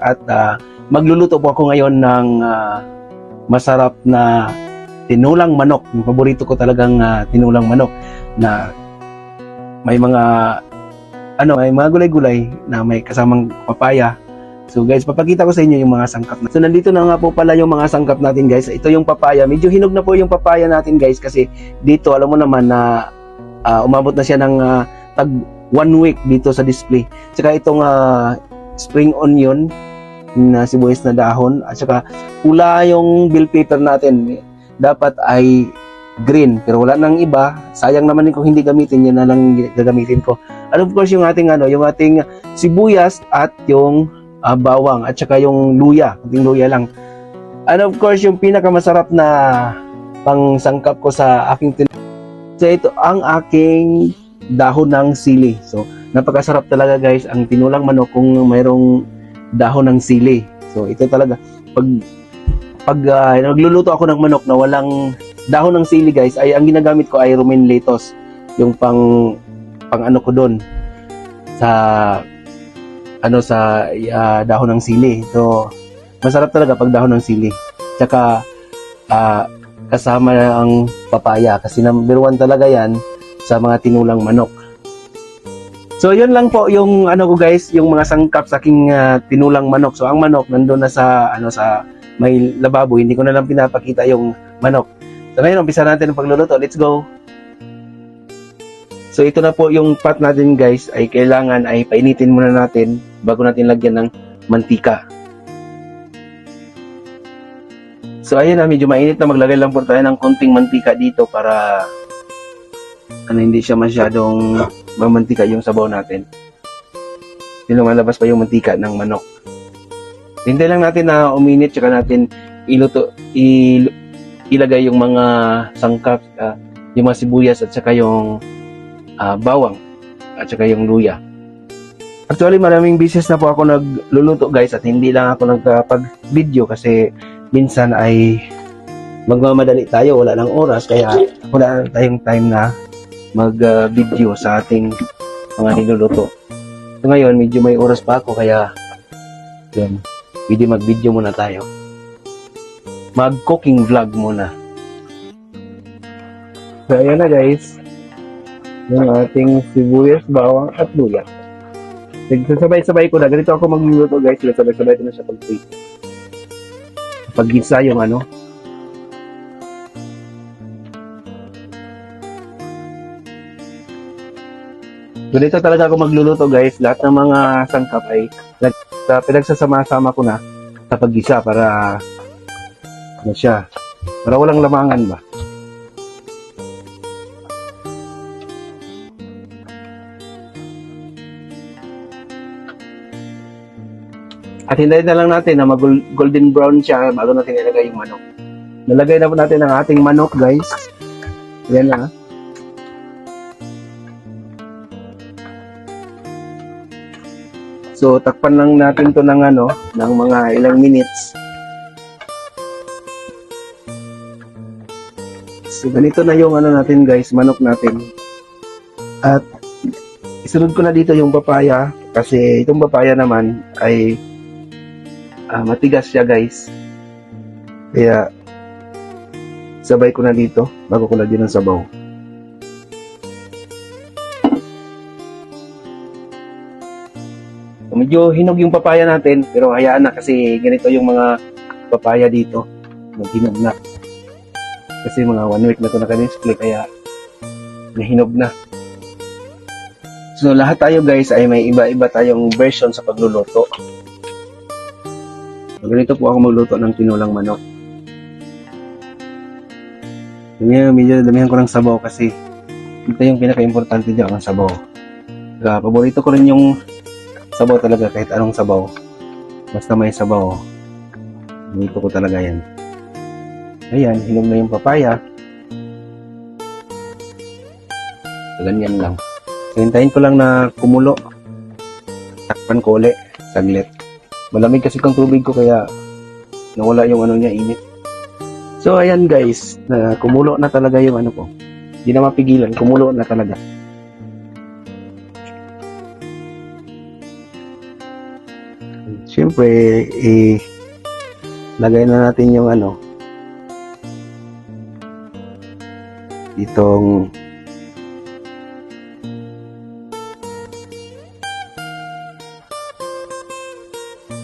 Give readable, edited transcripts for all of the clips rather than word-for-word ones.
At magluluto po ako ngayon ng masarap na tinulang manok. Yung paborito ko talagang tinulang manok na may mga gulay-gulay na may kasamang papaya. So guys, papakita ko sa inyo yung mga sangkap na. So nandito na nga po pala yung mga sangkap natin guys. Ito yung papaya. Medyo hinog na po yung papaya natin guys kasi dito alam mo naman na umabot na siya ng tag 1 week dito sa display. Tsaka itong spring onion na sibuyas na dahon at saka pula yung bell pepper natin. Dapat ay green pero wala nang iba. Sayang naman kung hindi gamitin, yan na lang gagamitin ko. And of course yung ating sibuyas at yung bawang at saka yung luya, ating luya lang. And of course yung pinakamasarap na pangsangkap ko sa aking so ito ang aking dahon ng sili. So napakasarap talaga guys ang tinulang manok kung mayroong dahon ng sili. So ito talaga pag nagluluto ako ng manok na walang dahon ng sili guys, ay ang ginagamit ko ay romaine lettuce, yung pang ano ko doon sa dahon ng sili. So masarap talaga pag dahon ng sili. Tsaka kasama ang papaya kasi number 1 talaga yan sa mga tinulang manok. So yun lang po yung ko guys, yung mga sangkap sa aking tinulang manok. So ang manok nandoon na sa may lababo, hindi ko na lang pinapakita yung manok. So ngayon umpisa natin ang pagluluto. Let's go. So ito na po yung pot natin guys, ay kailangan ay painitin muna natin bago natin lagyan ng mantika. So ayun na, medyo mainit na, maglagay lang po tayo ng konting mantika dito para hindi siya masyadong mamantika yung sabaw natin. Lumalabas pa yung mantika ng manok. Hintay lang natin na uminit, tsaka natin ilagay yung mga sangkap, yung mga sibuyas at saka yung bawang at saka yung luya. Actually maraming beses na po ako nagluluto guys at hindi lang ako nagpag-video kasi minsan ay magmamadali tayo, wala lang oras, kaya wala tayong time na mag-video sa ating mga niluluto. So ngayon medyo may oras pa ako kaya yun, pwede mag-video muna tayo. Mag-cooking vlog muna. So ayan na guys, yung ating sibuyas, bawang at luya. Nagsasabay-sabay ko na. Ganito ako magluluto guys. Sabay-sabay ko na siya pag-gisa yung Ganito talaga ako magluluto guys. Lahat ng mga sangkap ay pinagsasama-sama ko na sa pag-gisa para siya. Para walang lamangan ba. At hintayin na lang natin na mag-golden brown siya bago natin ilagay yung manok. Nalagay na po natin ang ating manok guys. Yan na. So takpan lang natin to ng ng mga ilang minutes. So ganito na yung natin guys, manok natin. At isunod ko na dito yung papaya kasi itong papaya naman ay matigas siya guys, kaya sabay ko na dito bago ko lagyan ng sabaw. Medyo hinog yung papaya natin pero hayaan na kasi ganito yung mga papaya dito, hinog na kasi mga 1 week na ito naka-display kaya nahinog na. So lahat tayo guys ay may iba-iba tayong version sa pagluluto. Ganito po ako magluto ng tinulang manok. Medyo damihan ko ng sabaw kasi ito yung pinaka-importante dyan, ang sabaw. Paborito ko rin yung sabaw talaga, kahit anong sabaw. Basta may sabaw. Ganito ko talaga yan. Ayan, hinog na yung papaya. So, ganyan lang. So, hintayin ko lang na kumulo. Takpan ko ulit, saglit. Malamig kasi kang tubig ko kaya nawala yung niya, init. So ayan guys, kumulo na talaga yung ko. Hindi na mapigilan, kumulo na talaga. Siyempre Siyempre, lagay na natin yung itong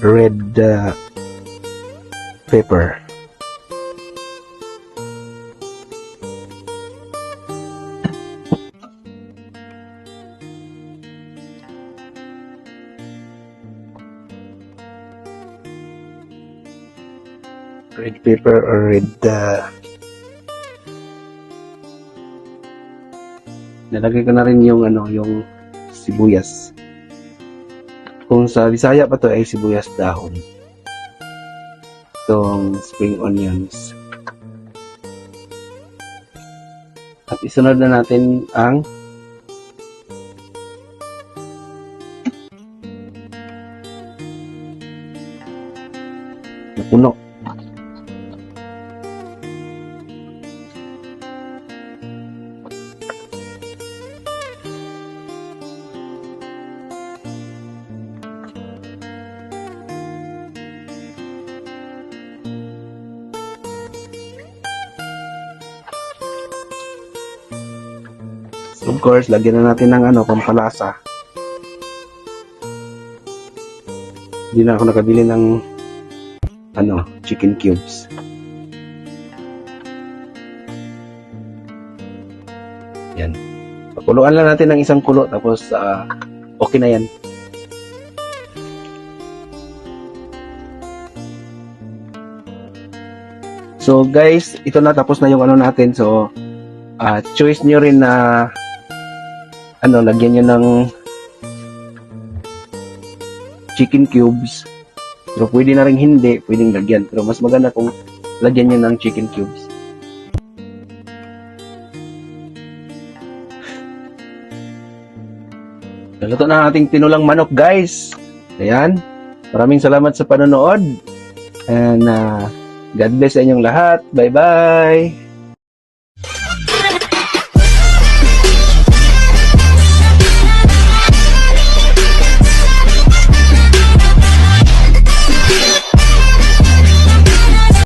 red pepper. Red pepper or red nalagay ko na rin yung yung sibuyas. Kung sa Bisaya pa to ay sibuyas dahon. Itong spring onions. At isunod na natin ang napuno. Of course, lagyan na natin ng pampalasa. Hindi na ako nakabili ng chicken cubes. Yan. Pakuluan lang natin ng isang kulo tapos okay na yan. So guys, ito na, tapos na yung natin. So choice nyo rin na lagyan nyo ng chicken cubes. Pero pwede na rin hindi, pwedeng lagyan. Pero mas maganda kung lagyan nyo ng chicken cubes. Naluto na ang ating tinulang manok, guys. Ayan. Maraming salamat sa panonood. And God bless sa inyong lahat. Bye-bye.